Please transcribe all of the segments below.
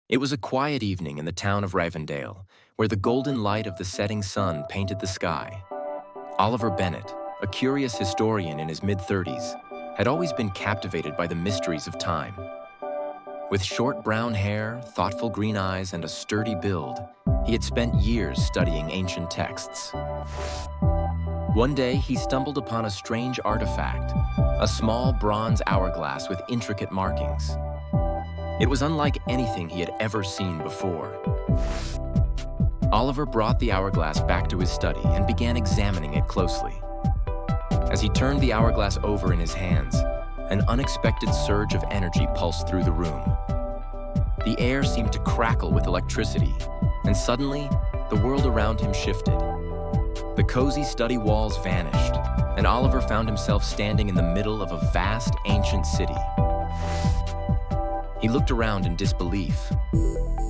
It was a quiet evening in the town of Ravendale, where the golden light of the setting sun painted the sky. Oliver Bennett, a curious historian in his mid-30s, had always been captivated by the mysteries of time. With short brown hair, thoughtful green eyes, and a sturdy build, he had spent years studying ancient texts. One day, he stumbled upon a strange artifact, a small bronze hourglass with intricate markings. It was unlike anything he had ever seen before. Oliver brought the hourglass back to his study and began examining it closely. As he turned the hourglass over in his hands, an unexpected surge of energy pulsed through the room. The air seemed to crackle with electricity, and suddenly, the world around him shifted. The cozy study walls vanished, and Oliver found himself standing in the middle of a vast, ancient city. He looked around in disbelief.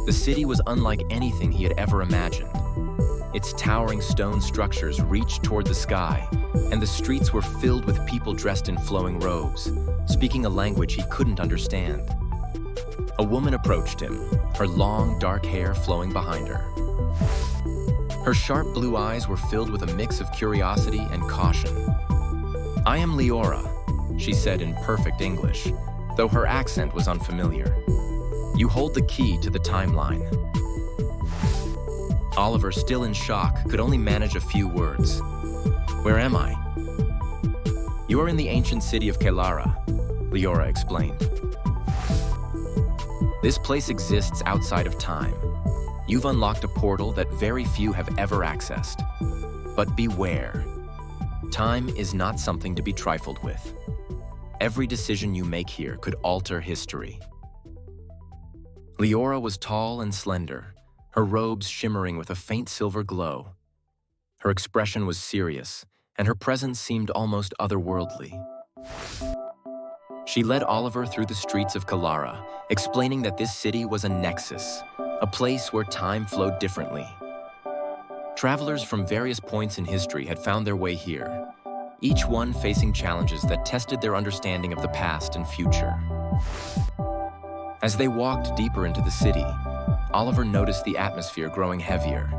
The city was unlike anything he had ever imagined. Its towering stone structures reached toward the sky, and the streets were filled with people dressed in flowing robes, speaking a language he couldn't understand. A woman approached him, her long, dark hair flowing behind her. Her sharp blue eyes were filled with a mix of curiosity and caution. "I am Leora," she said in perfect English, though her accent was unfamiliar. "You hold the key to the timeline." Oliver, still in shock, could only manage a few words. "Where am I?" "You are in the ancient city of Kelara," Leora explained. "This place exists outside of time. You've unlocked a portal that very few have ever accessed. But beware. Time is not something to be trifled with. Every decision you make here could alter history." Leora was tall and slender, her robes shimmering with a faint silver glow. Her expression was serious, and her presence seemed almost otherworldly. She led Oliver through the streets of Kelara, explaining that this city was a nexus, a place where time flowed differently. Travelers from various points in history had found their way here, each one facing challenges that tested their understanding of the past and future. As they walked deeper into the city, Oliver noticed the atmosphere growing heavier.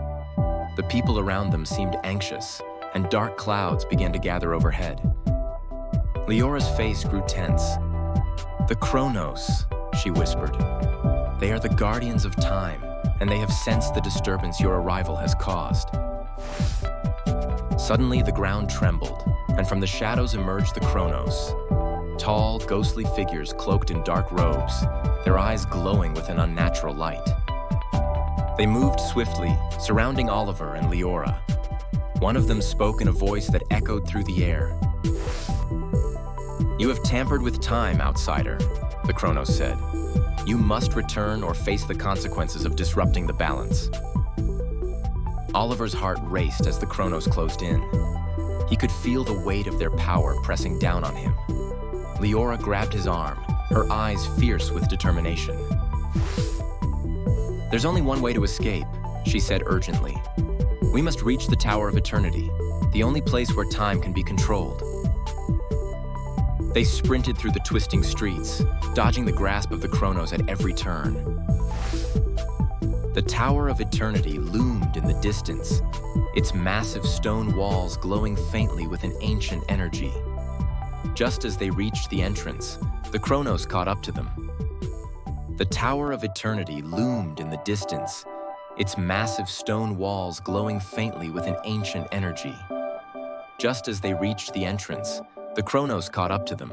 The people around them seemed anxious, and dark clouds began to gather overhead. Leora's face grew tense. "The Chronos," she whispered. "They are the guardians of time, and they have sensed the disturbance your arrival has caused." Suddenly, the ground trembled, and from the shadows emerged the Chronos. Tall, ghostly figures cloaked in dark robes, their eyes glowing with an unnatural light. They moved swiftly, surrounding Oliver and Leora. One of them spoke in a voice that echoed through the air. "You have tampered with time, outsider," the Chronos said. "You must return or face the consequences of disrupting the balance." Oliver's heart raced as the Chronos closed in. He could feel the weight of their power pressing down on him. Leora grabbed his arm, her eyes fierce with determination. "There's only one way to escape," she said urgently. "We must reach the Tower of Eternity, the only place where time can be controlled." They sprinted through the twisting streets, dodging the grasp of the Chronos at every turn. The Tower of Eternity loomed in the distance, its massive stone walls glowing faintly with an ancient energy. Just as they reached the entrance, the Chronos caught up to them. The Tower of Eternity loomed in the distance, its massive stone walls glowing faintly with an ancient energy. Just as they reached the entrance, the Chronos caught up to them.